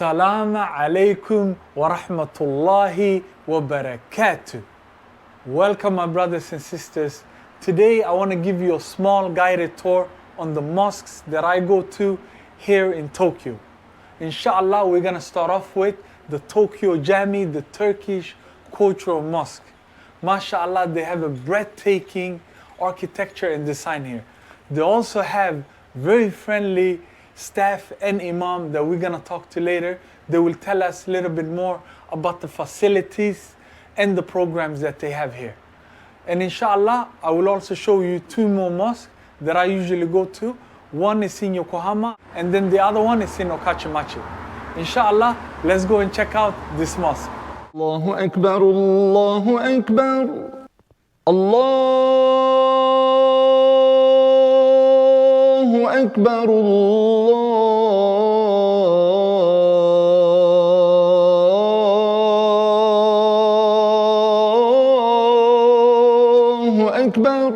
As-salaam alaikum wa rahmatullahi wa barakatuh. Welcome my brothers and sisters. Today I want to give you a small guided tour on the mosques that I go to here in Tokyo. Inshallah, we're going to start off with the Tokyo Camii, the Turkish cultural mosque. MashaAllah, they have a breathtaking architecture and design here. They also have very friendly staff and imam that we're going to talk to later. They will tell us a little bit more about the facilities and the programs that they have here. And inshallah, I will also show you two more mosques that I usually go to. One is in Yokohama and then the other one is in Okachimachi. Inshallah, let's go and check out this mosque. Allahu Akbar, Allahu Akbar, Allahu Akbar, Allahu Akbar.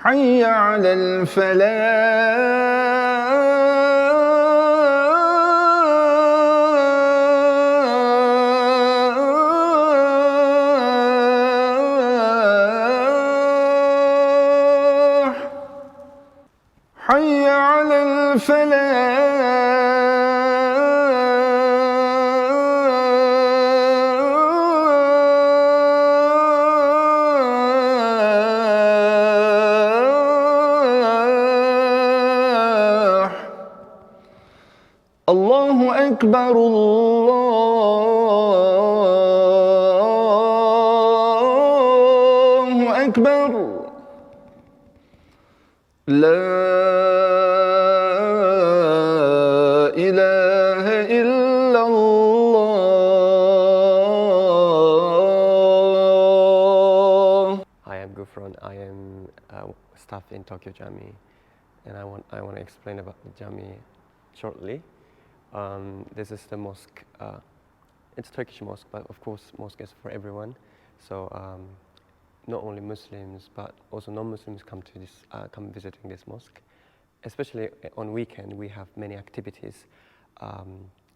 حي على الفلاح حي على الفلاح الله أكبر الله أكبر لا إله إلا الله. Hi, I'm Gufron. I am staff in Tokyo Camii, and I want to explain about the Camii shortly. This is the mosque. It's Turkish mosque, but of course, mosque is for everyone. So not only Muslims, but also non-Muslims come to this, come visiting this mosque. Especially on weekend, we have many activities: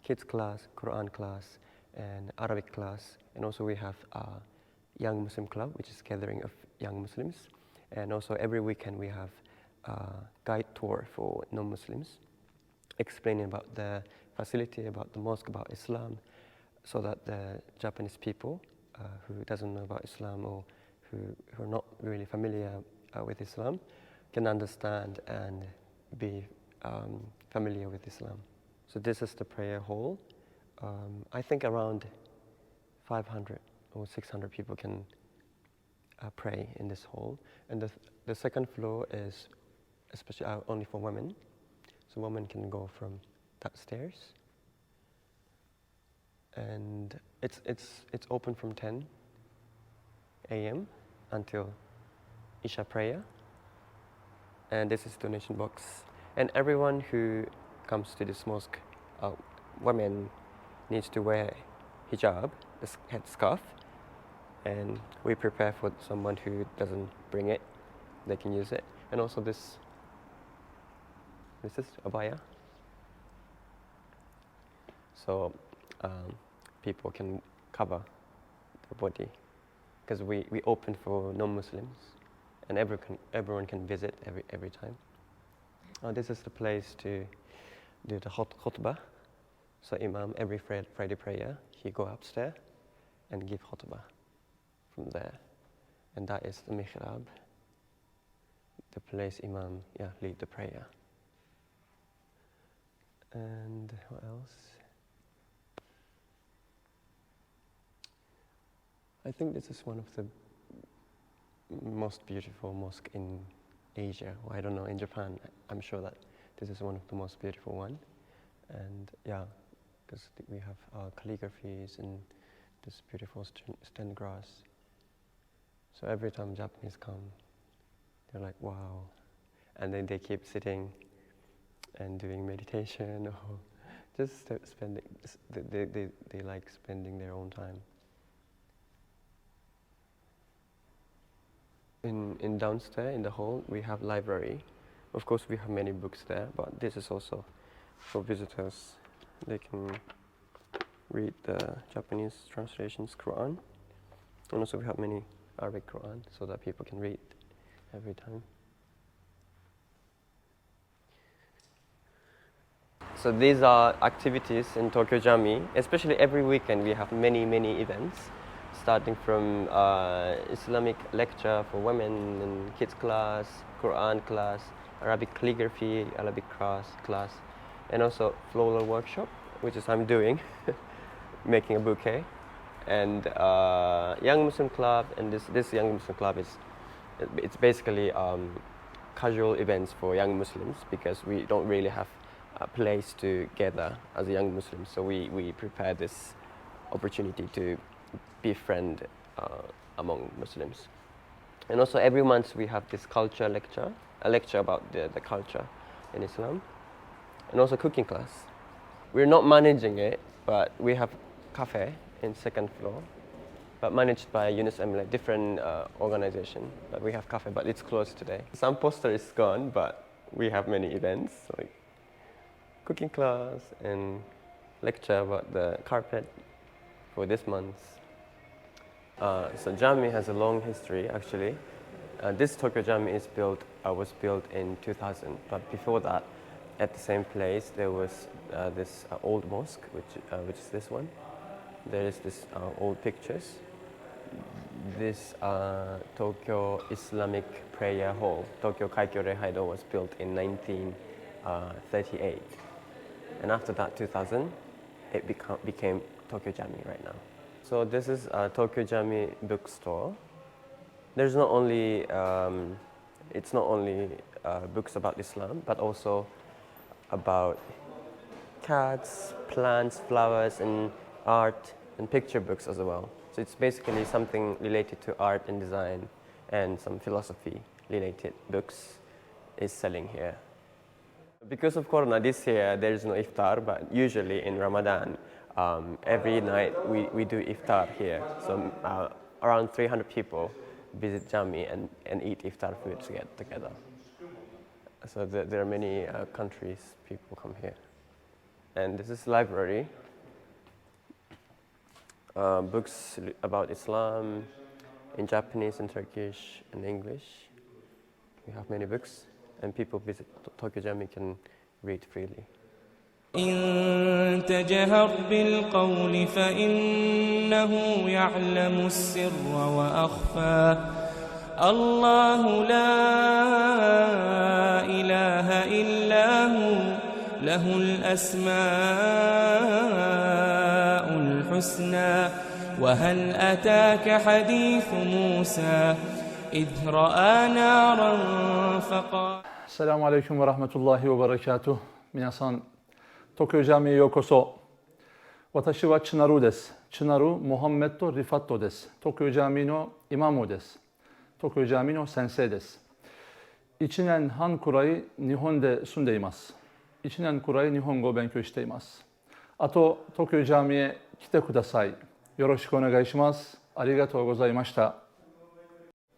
kids class, Quran class, and Arabic class, and also we have young Muslim club, which is gathering of young Muslims. And also every weekend we have guide tour for non-Muslims, explaining about the facility, about the mosque, about Islam, so that the Japanese people who doesn't know about Islam or who are not really familiar with Islam can understand and be familiar with Islam. So this is the prayer hall. I think around 500 or 600 people can pray in this hall. And the second floor is especially only for women. So women can go from that stairs. And it's open from 10 a.m. until Isha prayer. And this is donation box. And everyone who comes to this mosque, women needs to wear hijab, the headscarf. And we prepare for someone who doesn't bring it, they can use it. And also this is abaya. So people can cover their body, because we open for non-Muslims, and everyone can visit every time. This is the place to do the khutbah. So Imam, every Friday prayer, he go upstairs and give khutbah from there. And that is the mihrab, the place Imam lead the prayer. And what else? I think this is one of the most beautiful mosque in Asia. Well, I don't know, in Japan, I'm sure that this is one of the most beautiful one. And because we have calligraphies and this beautiful stained glass. So every time Japanese come, they're like, wow. And then they keep sitting and doing meditation or just spending, they like spending their own time. In downstairs, in the hall, we have library. Of course, we have many books there, but this is also for visitors. They can read the Japanese translations Quran, and also we have many Arabic Quran so that people can read every time. So these are activities in Tokyo Camii. Especially every weekend we have many events, starting from Islamic lecture for women and kids class, Quran class, Arabic calligraphy, Arabic class, and also floral workshop, which is I'm doing, making a bouquet, and Young Muslim Club. And this Young Muslim Club it's basically casual events for young Muslims, because we don't really have a place to gather as a young Muslim. So we prepare this opportunity to befriend among Muslims. And also every month we have this culture lecture, a lecture about the culture in Islam, and also cooking class. We're not managing it, but we have cafe in second floor, but managed by UNICEF, like different organization. But we have cafe, but it's closed today. Some poster is gone, but we have many events like cooking class and lecture about the carpet for this month. So Camii has a long history actually. This Tokyo Camii was built in 2000, but before that, at the same place there was this old mosque, which is this one. There is this old pictures. This Tokyo Islamic Prayer Hall, Tokyo Kaikyo Reihaido, was built in 1938. And after that, 2000, it became Tokyo Camii right now. So this is a Tokyo Camii bookstore. There's not only, it's not only books about Islam, but also about cats, plants, flowers, and art, and picture books as well. So it's basically something related to art and design, and some philosophy-related books is selling here. Because of Corona this year, there is no iftar, but usually in Ramadan, every night we do iftar here. So around 300 people visit Camii and eat iftar food together. So there are many countries people come here. And this is library. Books about Islam in Japanese and Turkish and English. We have many books, and people visit Tokyo Camii can read freely. إن تجهر بالقول فإنه يعلم السر وأخفى الله لا إله إلا هو له الأسماء الحسنى وهل أتاك حديث موسى إذ رأى نارا فقال As-salaam alaikum wa rahmatullahi wa barakatuh. Minasan, Tokyo Camii yokoso. Watashi wa Chinaru desu. Chinaru Mohammed to Rifatto desu. Tokyo Camii no imamu desu. Tokyo Camii no sensei desu. Ichinen han kurai Nihon de sundeimasu. Ichinen kurai Nihongo benkyou shiteimasu. Ato Tokyo Camii e kite kudasai. Yoroshiku onegaishimasu. Arigatou gozaimashita.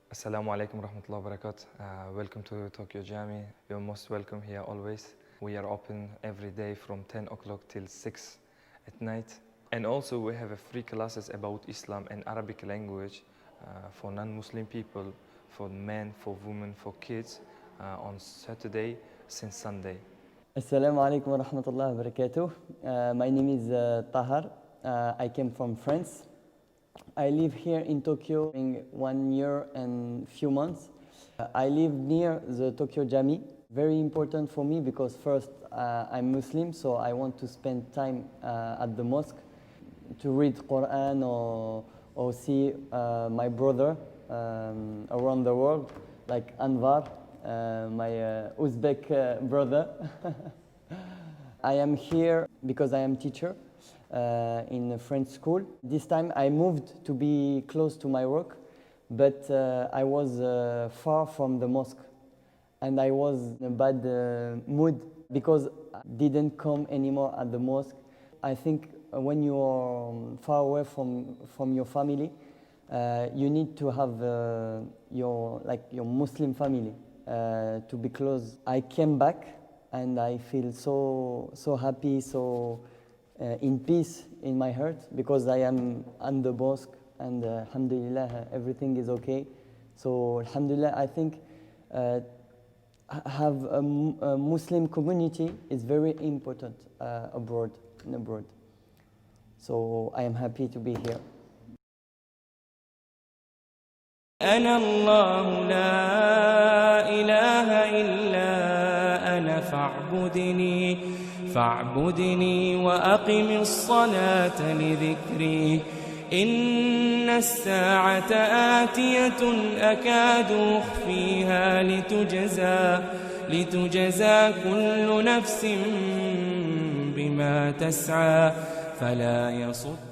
As-salamu alaikum warahmatullahi wabarakatuh. Welcome to Tokyo Camii. You're most welcome here always. We are open every day from 10 o'clock till 6 at night. And also we have free classes about Islam and Arabic language for non-Muslim people, for men, for women, for kids on Saturday since Sunday. Assalamu alaikum wa rahmatullahi wa barakatuh. My name is Tahar. I came from France. I live here in Tokyo in 1 year and few months. I live near the Tokyo Camii. Very important for me because first I'm Muslim, so I want to spend time at the mosque to read Quran or see my brother around the world, like Anvar, my Uzbek brother. I am here because I am teacher in a French school. This time I moved to be close to my work, but I was far from the mosque. And I was in a bad mood because I didn't come anymore at the mosque. I think when you are far away from your family, you need to have your Muslim family to be close. I came back and I feel so happy, so in peace in my heart, because I am on the mosque, and alhamdulillah everything is okay. So alhamdulillah, I think have a Muslim community is very important abroad. So I am happy to be here. أنا الله لا إله إلا أنا فاعبدني وأقم الصلاة لذكري إن الساعة آتية أكاد أخفيها لتجزى كل نفس بما تسعى فلا يصدن.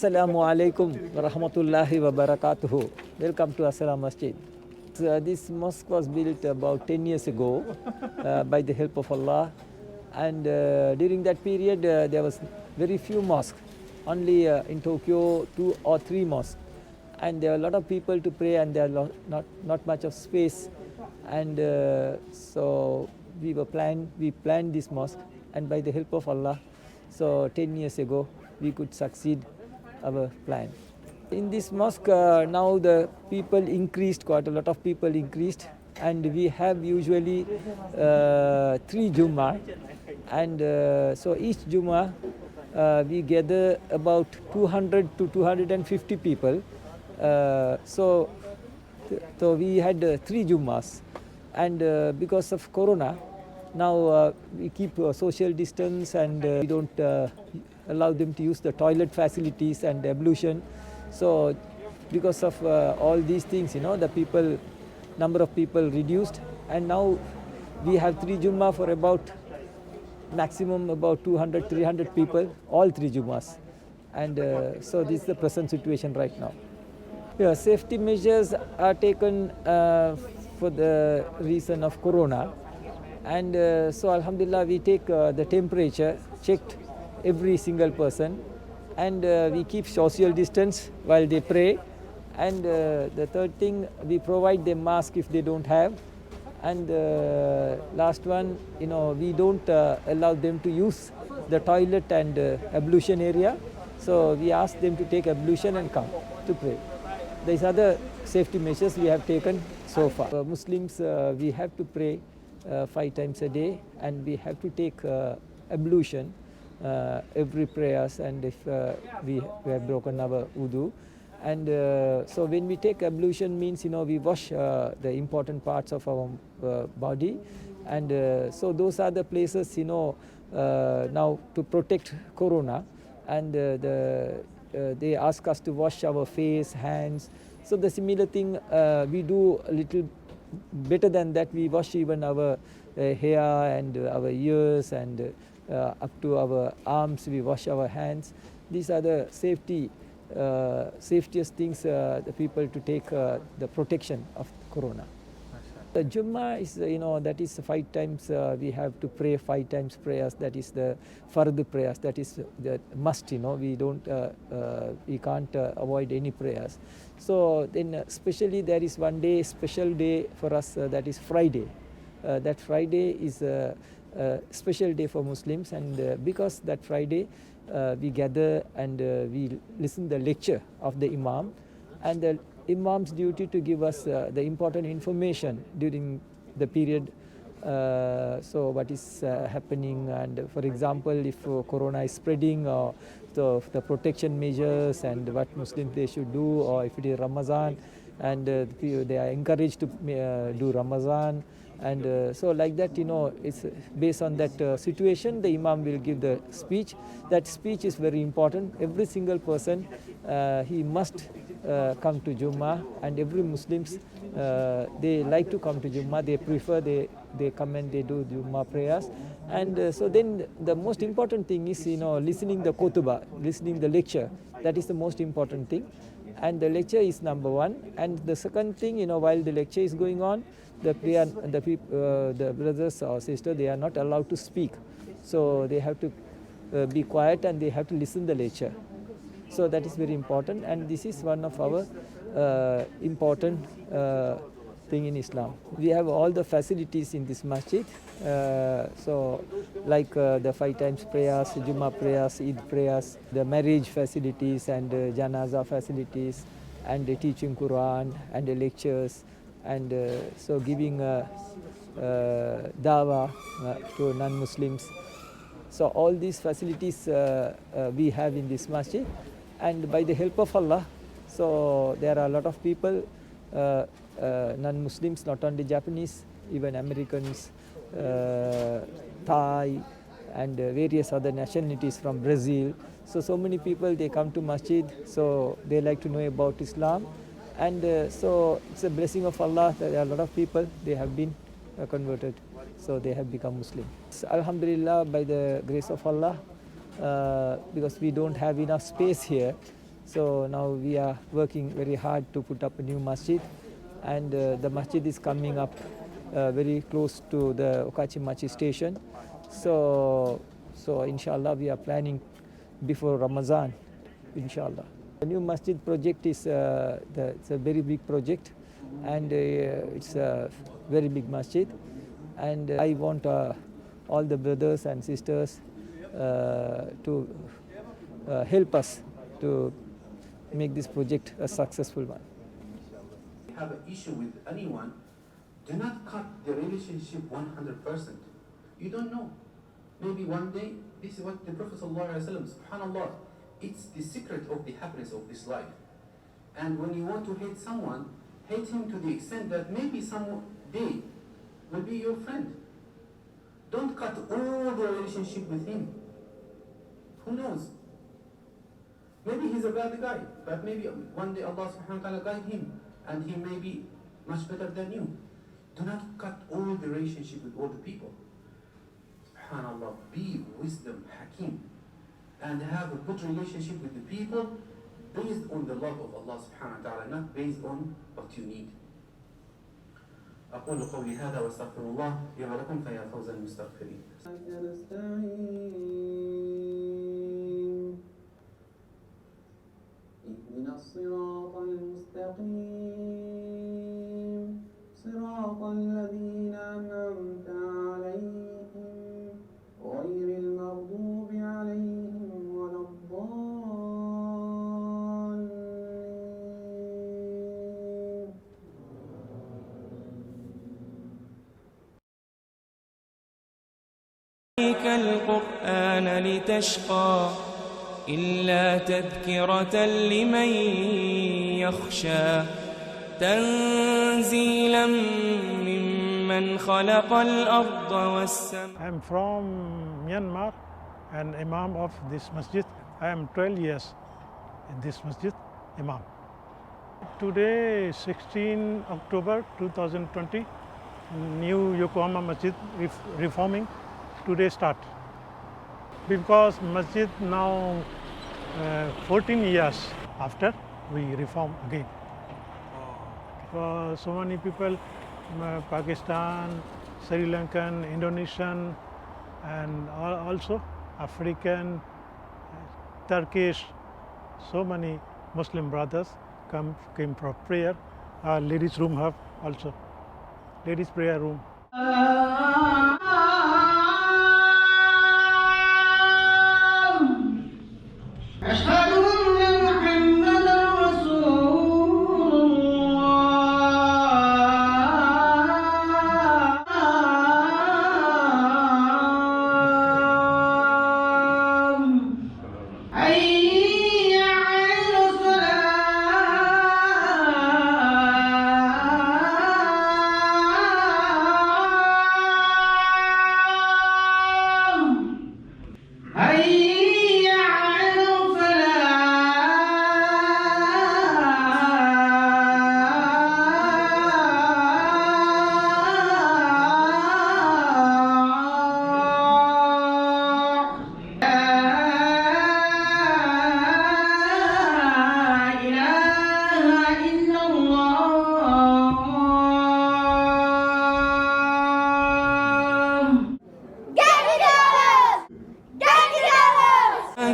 As-salaam wa rahmatullahi wa barakatuhu. Welcome to As-salaam Masjid. This mosque was built about 10 years ago by the help of Allah, and during that period there was very few mosques, only in Tokyo 2 or 3 mosques, and there were a lot of people to pray, and there was not much of space, and so we planned this mosque, and by the help of Allah, so 10 years ago we could succeed our plan. In this mosque now the people increased, quite a lot of people increased, and we have usually 3 Jummah, and so each Jummah we gather about 200 to 250 people. So we had 3 Jummahs, and because of Corona, now we keep social distance, and we don't allow them to use the toilet facilities and ablution. So because of all these things, the number of people reduced, and now we have 3 Jummah for about maximum about 200-300 people, all 3 Jummahs, and so this is the present situation right now. Yeah, safety measures are taken for the reason of Corona, and so alhamdulillah we take the temperature checked every single person, and we keep social distance while they pray, and the third thing, we provide them mask if they don't have, and last one, we don't allow them to use the toilet and ablution area, so we ask them to take ablution and come to pray. These are the safety measures we have taken so far. For Muslims, we have to pray 5 times a day, and we have to take ablution every prayers, and if we have broken our wudu, and so when we take ablution means we wash the important parts of our body, and so those are the places now to protect Corona, and they ask us to wash our face, hands. So the similar thing we do a little better than that. We wash even our hair and our ears, and up to our arms we wash our hands. These are the safetiest things the people to take the protection of Corona. The Jummah is, that is 5 times we have to pray 5 times prayers. That is the fard prayers. That is the must. We can't avoid any prayers. So then, especially there is one day, special day for us. That is Friday. That Friday is a special day for Muslims, and because that Friday we gather and we listen the lecture of the Imam, and the Imam's duty to give us the important information during the period. So what is happening, and for example, if Corona is spreading, or the protection measures, and what Muslims they should do, or if it is Ramadan, and they are encouraged to do Ramadan, and so like that, it's based on that situation, the Imam will give the speech. That speech is very important. Every single person, he must come to Jummah, and every Muslims, they like to come to Jummah. They prefer, they come and they do Jummah prayers. And so then the most important thing is, listening the khutbah, listening the lecture. That is the most important thing. and the lecture is number one. And the second thing, while the lecture is going on, the brothers or sisters, they are not allowed to speak. So they have to be quiet and they have to listen the lecture. So that is very important, and this is one of our important thing in Islam. We have all the facilities in this masjid. So like the 5 times prayers, Jummah prayers, Eid prayers, the marriage facilities and janaza facilities, and the teaching Quran and the lectures, and so giving dawah to non-Muslims. So all these facilities we have in this masjid, and by the help of Allah, so there are a lot of people, non-Muslims, not only Japanese, even Americans, Thai, and various other nationalities from Brazil. So many people, they come to masjid, so they like to know about Islam, and so it's a blessing of Allah that there are a lot of people, they have been converted, so they have become Muslim. So, Alhamdulillah, by the grace of Allah, because we don't have enough space here, so now we are working very hard to put up a new masjid, and the masjid is coming up very close to the Okachi Machi station. So inshallah we are planning before Ramadan, inshallah. The new masjid project is it's a very big project, and it's a very big masjid, and I want all the brothers and sisters to help us to make this project a successful one. Have an issue with anyone, do not cut the relationship 100%. You don't know. Maybe one day, this is what the Prophet ﷺ, subhanAllah, it's the secret of the happiness of this life. And when you want to hate someone, hate him to the extent that maybe some day will be your friend. Don't cut all the relationship with him. Who knows? Maybe he's a bad guy, but maybe one day Allah subhanahu wa ta'ala guide him, and he may be much better than you. Do not cut all the relationship with all the people. SubhanAllah, be wisdom, hakim, and have a good relationship with the people based on the love of Allah subhanahu wa ta'ala, not based on what you need. أقول قولي هذا واستغفر الله لي ولكم فيا فوز المستغفرين. اهدنا الصراط المستقيم صراط الذين أنعمت عليهم غير المغضوب عليهم ولا الضالين. القرآن لتشقى إلا تذكرة لمن يخشى تنزيلا ممن خلق الأرض والسماء. I am from Myanmar and Imam of this masjid. I am 12 years in this masjid, Imam. Today, 16 October 2020, new Yokohama Masjid reforming today start. Because masjid now 14 years after we reform again. So many people, Pakistan, Sri Lankan, Indonesian, and also African, Turkish, so many Muslim brothers came for prayer. Our ladies' room have also, ladies' prayer room.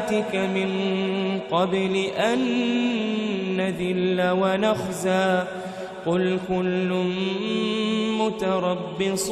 آياتك من قبل أن نذل ونخزى قل كل متربص